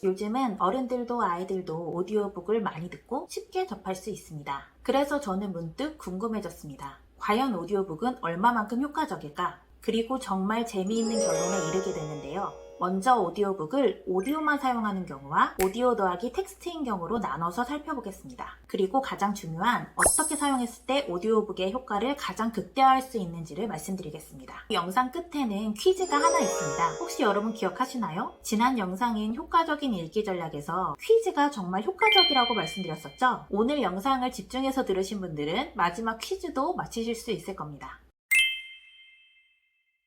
요즘은 어른들도 아이들도 오디오북을 많이 듣고 쉽게 접할 수 있습니다. 그래서 저는 문득 궁금해졌습니다. 과연 오디오북은 얼마만큼 효과적일까? 그리고 정말 재미있는 결론에 이르게 되는데요. 먼저 오디오북을 오디오만 사용하는 경우와 오디오 더하기 텍스트인 경우로 나눠서 살펴보겠습니다. 그리고 가장 중요한 어떻게 사용했을 때 오디오북의 효과를 가장 극대화할 수 있는지를 말씀드리겠습니다. 영상 끝에는 퀴즈가 하나 있습니다. 혹시 여러분 기억하시나요? 지난 영상인 효과적인 읽기 전략에서 퀴즈가 정말 효과적이라고 말씀드렸었죠? 오늘 영상을 집중해서 들으신 분들은 마지막 퀴즈도 맞히실 수 있을 겁니다.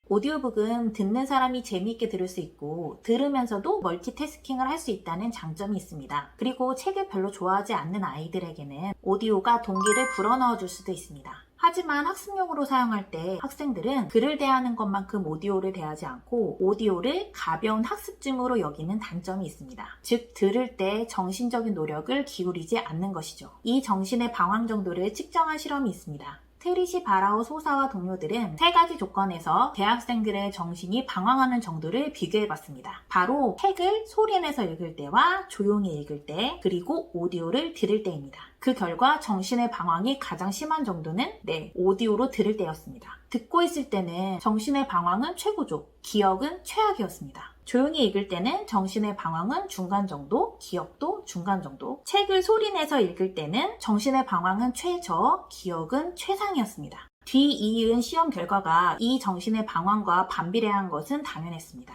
오디오북은 듣는 사람이 재미있게 들을 수 있고 들으면서도 멀티태스킹을 할 수 있다는 장점이 있습니다. 그리고 책을 별로 좋아하지 않는 아이들에게는 오디오가 동기를 불어넣어 줄 수도 있습니다. 하지만 학습용으로 사용할 때 학생들은 글을 대하는 것만큼 오디오를 대하지 않고 오디오를 가벼운 학습증으로 여기는 단점이 있습니다. 즉 들을 때 정신적인 노력을 기울이지 않는 것이죠. 이 정신의 방황 정도를 측정한 실험이 있습니다. 트리시 바라우 소사와 동료들은 세 가지 조건에서 대학생들의 정신이 방황하는 정도를 비교해봤습니다. 바로 책을 소리 내서 읽을 때와 조용히 읽을 때, 그리고 오디오를 들을 때입니다. 그 결과 정신의 방황이 가장 심한 정도는 오디오로 들을 때였습니다. 듣고 있을 때는 정신의 방황은 최고조, 기억은 최악이었습니다. 조용히 읽을 때는 정신의 방황은 중간 정도, 기억도 중간 정도. 책을 소리내서 읽을 때는 정신의 방황은 최저, 기억은 최상이었습니다. 뒤이은 시험 결과가 이 정신의 방황과 반비례한 것은 당연했습니다.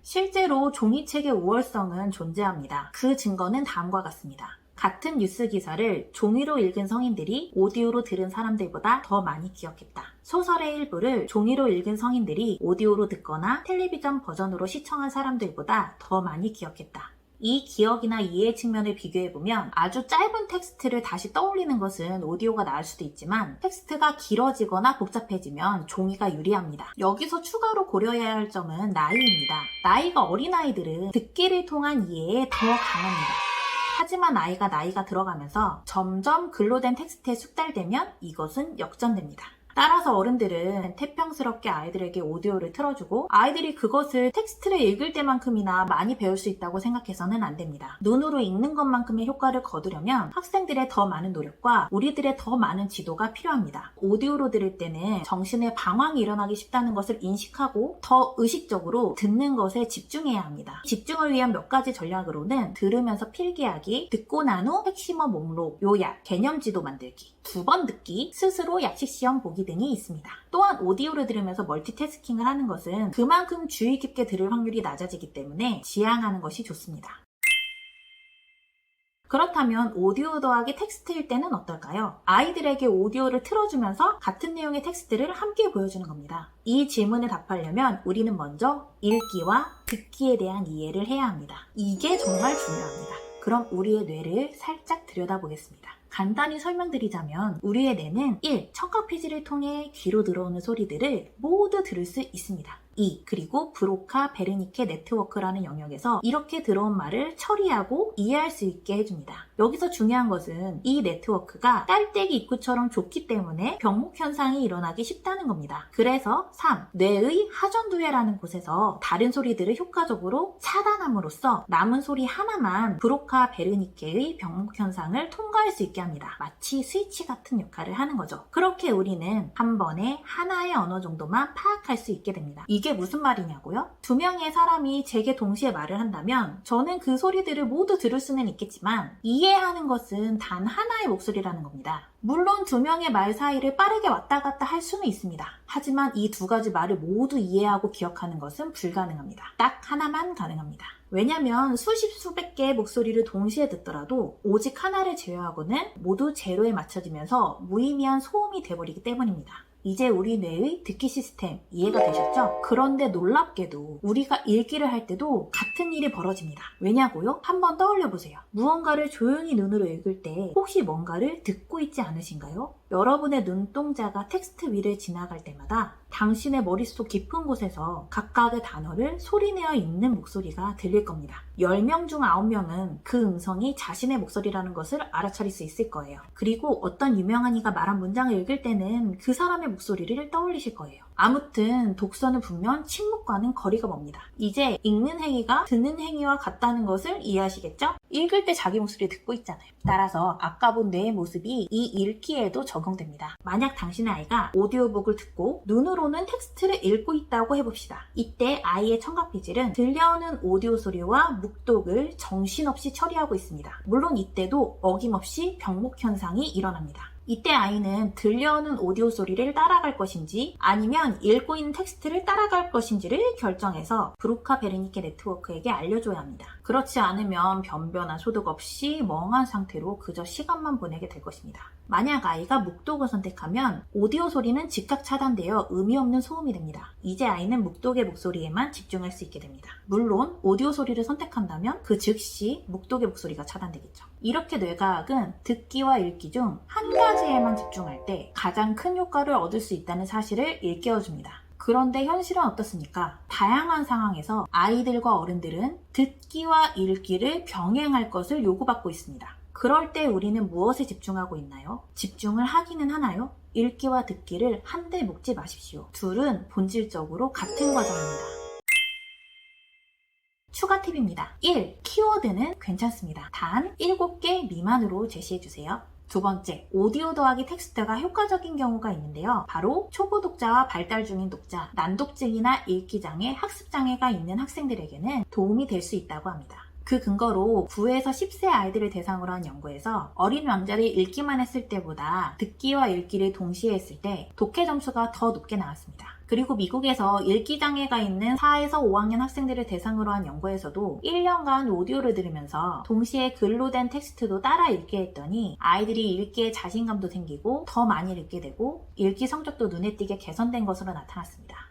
실제로 종이책의 우월성은 존재합니다. 그 증거는 다음과 같습니다. 같은 뉴스 기사를 종이로 읽은 성인들이 오디오로 들은 사람들보다 더 많이 기억했다. 소설의 일부를 종이로 읽은 성인들이 오디오로 듣거나 텔레비전 버전으로 시청한 사람들보다 더 많이 기억했다. 이 기억이나 이해 측면을 비교해보면 아주 짧은 텍스트를 다시 떠올리는 것은 오디오가 나을 수도 있지만 텍스트가 길어지거나 복잡해지면 종이가 유리합니다. 여기서 추가로 고려해야 할 점은 나이입니다. 나이가 어린 아이들은 듣기를 통한 이해에 더 강합니다. 하지만 나이가 들어가면서 점점 글로 된 텍스트에 숙달되면 이것은 역전됩니다. 따라서 어른들은 태평스럽게 아이들에게 오디오를 틀어주고 아이들이 그것을 텍스트를 읽을 때만큼이나 많이 배울 수 있다고 생각해서는 안 됩니다. 눈으로 읽는 것만큼의 효과를 거두려면 학생들의 더 많은 노력과 우리들의 더 많은 지도가 필요합니다. 오디오로 들을 때는 정신의 방황이 일어나기 쉽다는 것을 인식하고 더 의식적으로 듣는 것에 집중해야 합니다. 집중을 위한 몇 가지 전략으로는 들으면서 필기하기, 듣고 난 후 핵심어 목록, 요약, 개념지도 만들기, 2번 듣기, 스스로 약식시험 보기 등이 있습니다. 또한 오디오를 들으면서 멀티태스킹을 하는 것은 그만큼 주의 깊게 들을 확률이 낮아지기 때문에 지양하는 것이 좋습니다. 그렇다면 오디오 더하기 텍스트일 때는 어떨까요? 아이들에게 오디오를 틀어주면서 같은 내용의 텍스트를 함께 보여주는 겁니다. 이 질문에 답하려면 우리는 먼저 읽기와 듣기에 대한 이해를 해야 합니다. 이게 정말 중요합니다. 그럼 우리의 뇌를 살짝 들여다보겠습니다. 간단히 설명드리자면 우리의 뇌는 1. 청각피지를 통해 귀로 들어오는 소리들을 모두 들을 수 있습니다. 2. 그리고 브로카 베르니케 네트워크라는 영역에서 이렇게 들어온 말을 처리하고 이해할 수 있게 해줍니다. 여기서 중요한 것은 이 네트워크가 깔때기 입구처럼 좁기 때문에 병목 현상이 일어나기 쉽다는 겁니다. 그래서 3. 뇌의 하전두회라는 곳에서 다른 소리들을 효과적으로 차단함으로써 남은 소리 하나만 브로카 베르니케의 병목 현상을 통과할 수 있게 합니다. 마치 스위치 같은 역할을 하는 거죠. 그렇게 우리는 한 번에 하나의 언어 정도만 파악할 수 있게 됩니다. 이게 무슨 말이냐고요? 2명의 사람이 제게 동시에 말을 한다면 저는 그 소리들을 모두 들을 수는 있겠지만 이해하는 것은 단 하나의 목소리라는 겁니다. 물론 2명의 말 사이를 빠르게 왔다 갔다 할 수는 있습니다. 하지만 이 2가지 말을 모두 이해하고 기억하는 것은 불가능합니다. 딱 하나만 가능합니다. 왜냐면 수십 수백 개의 목소리를 동시에 듣더라도 오직 하나를 제외하고는 모두 제로에 맞춰지면서 무의미한 소음이 돼버리기 때문입니다. 이제 우리 뇌의 듣기 시스템 이해가 되셨죠? 그런데 놀랍게도 우리가 읽기를 할 때도 같은 일이 벌어집니다. 왜냐고요? 한번 떠올려 보세요. 무언가를 조용히 눈으로 읽을 때 혹시 뭔가를 듣고 있지 않으신가요? 여러분의 눈동자가 텍스트 위를 지나갈 때마다 당신의 머릿속 깊은 곳에서 각각의 단어를 소리내어 읽는 목소리가 들릴 겁니다. 10명 중 9명은 그 음성이 자신의 목소리라는 것을 알아차릴 수 있을 거예요. 그리고 어떤 유명한 이가 말한 문장을 읽을 때는 그 사람의 목소리를 떠올리실 거예요. 아무튼 독서는 분명 침묵과는 거리가 멉니다. 이제 읽는 행위가 듣는 행위와 같다는 것을 이해하시겠죠? 읽을 때 자기 목소리 듣고 있잖아요. 따라서 아까 본 뇌의 모습이 이 읽기에도 적용됩니다. 만약 당신의 아이가 오디오북을 듣고 눈으로는 텍스트를 읽고 있다고 해봅시다. 이때 아이의 청각비질은 들려오는 오디오 소리와 묵독을 정신없이 처리하고 있습니다. 물론 이때도 어김없이 병목 현상이 일어납니다. 이때 아이는 들려오는 오디오 소리를 따라갈 것인지 아니면 읽고 있는 텍스트를 따라갈 것인지를 결정해서 브루카 베르니케 네트워크에게 알려줘야 합니다. 그렇지 않으면 변변한 소득 없이 멍한 상태로 그저 시간만 보내게 될 것입니다. 만약 아이가 묵독을 선택하면 오디오 소리는 즉각 차단되어 의미 없는 소음이 됩니다. 이제 아이는 묵독의 목소리에만 집중할 수 있게 됩니다. 물론 오디오 소리를 선택한다면 그 즉시 묵독의 목소리가 차단되겠죠. 이렇게 뇌과학은 듣기와 읽기 중 한 가지에만 집중할 때 가장 큰 효과를 얻을 수 있다는 사실을 일깨워줍니다. 그런데 현실은 어떻습니까? 다양한 상황에서 아이들과 어른들은 듣기와 읽기를 병행할 것을 요구받고 있습니다. 그럴 때 우리는 무엇에 집중하고 있나요? 집중을 하기는 하나요? 읽기와 듣기를 한데 묶지 마십시오. 둘은 본질적으로 같은 과정입니다. 추가 팁입니다. 1. 키워드는 괜찮습니다. 단 7개 미만으로 제시해주세요. 두 번째, 오디오 더하기 텍스트가 효과적인 경우가 있는데요. 바로 초보 독자와 발달 중인 독자, 난독증이나 읽기장애, 학습장애가 있는 학생들에게는 도움이 될 수 있다고 합니다. 그 근거로 9에서 10세 아이들을 대상으로 한 연구에서 어린 왕자를 읽기만 했을 때보다 듣기와 읽기를 동시에 했을 때 독해 점수가 더 높게 나왔습니다. 그리고 미국에서 읽기장애가 있는 4에서 5학년 학생들을 대상으로 한 연구에서도 1년간 오디오를 들으면서 동시에 글로 된 텍스트도 따라 읽게 했더니 아이들이 읽기에 자신감도 생기고 더 많이 읽게 되고 읽기 성적도 눈에 띄게 개선된 것으로 나타났습니다.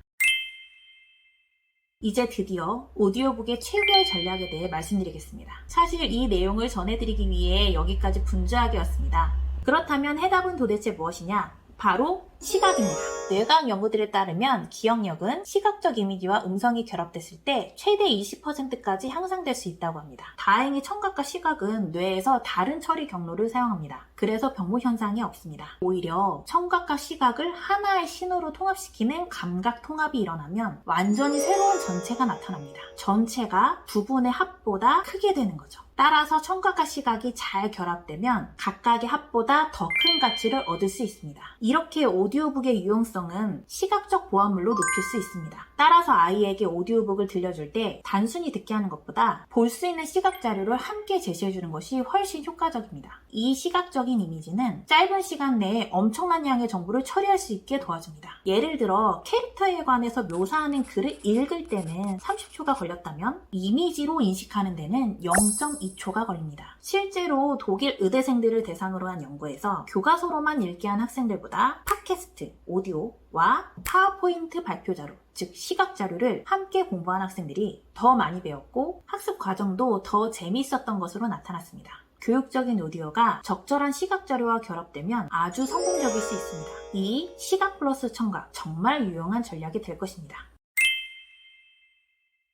이제 드디어 오디오북의 최고의 전략에 대해 말씀드리겠습니다. 사실 이 내용을 전해드리기 위해 여기까지 분주하게 왔습니다. 그렇다면 해답은 도대체 무엇이냐? 바로 시각입니다. 뇌과학 연구들에 따르면 기억력은 시각적 이미지와 음성이 결합됐을 때 최대 20%까지 향상될 수 있다고 합니다. 다행히 청각과 시각은 뇌에서 다른 처리 경로를 사용합니다. 그래서 병목 현상이 없습니다. 오히려 청각과 시각을 하나의 신호로 통합시키는 감각 통합이 일어나면 완전히 새로운 전체가 나타납니다. 전체가 부분의 합보다 크게 되는 거죠. 따라서 청각과 시각이 잘 결합되면 각각의 합보다 더 큰 가치를 얻을 수 있습니다. 이렇게 오디오북의 유용성은 시각적 보완물로 높일 수 있습니다. 따라서 아이에게 오디오북을 들려줄 때 단순히 듣게 하는 것보다 볼 수 있는 시각 자료를 함께 제시해주는 것이 훨씬 효과적입니다. 이 시각적인 이미지는 짧은 시간 내에 엄청난 양의 정보를 처리할 수 있게 도와줍니다. 예를 들어 캐릭터에 관해서 묘사하는 글을 읽을 때는 30초가 걸렸다면 이미지로 인식하는 데는 0.2초가 걸립니다. 실제로 독일 의대생들을 대상으로 한 연구에서 교과서로만 읽게 한 학생들보다 팟캐스트, 오디오와 파워포인트 발표 자료, 즉 시각 자료를 함께 공부한 학생들이 더 많이 배웠고 학습 과정도 더 재미있었던 것으로 나타났습니다. 교육적인 오디오가 적절한 시각 자료와 결합되면 아주 성공적일 수 있습니다. 이 시각 플러스 청각, 정말 유용한 전략이 될 것입니다.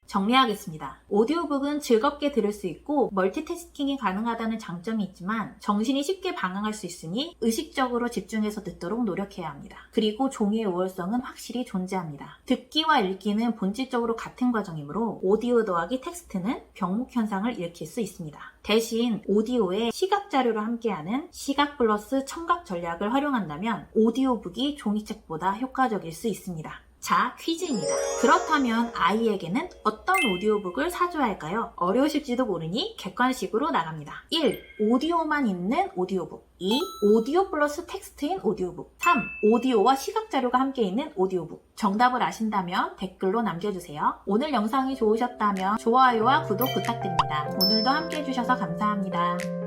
정리하겠습니다. 오디오북은 즐겁게 들을 수 있고 멀티태스킹이 가능하다는 장점이 있지만 정신이 쉽게 방황할 수 있으니 의식적으로 집중해서 듣도록 노력해야 합니다. 그리고 종이의 우월성은 확실히 존재합니다. 듣기와 읽기는 본질적으로 같은 과정이므로 오디오 더하기 텍스트는 병목 현상을 일으킬 수 있습니다. 대신 오디오에 시각 자료를 함께하는 시각 플러스 청각 전략을 활용한다면 오디오북이 종이책보다 효과적일 수 있습니다. 자, 퀴즈입니다. 그렇다면 아이에게는 어떤 오디오북을 사줘야 할까요? 어려우실지도 모르니 객관식으로 나갑니다. 1. 오디오만 있는 오디오북. 2. 오디오 플러스 텍스트인 오디오북. 3. 오디오와 시각 자료가 함께 있는 오디오북. 정답을 아신다면 댓글로 남겨주세요. 오늘 영상이 좋으셨다면 좋아요와 구독 부탁드립니다. 오늘도 함께 해주셔서 감사합니다.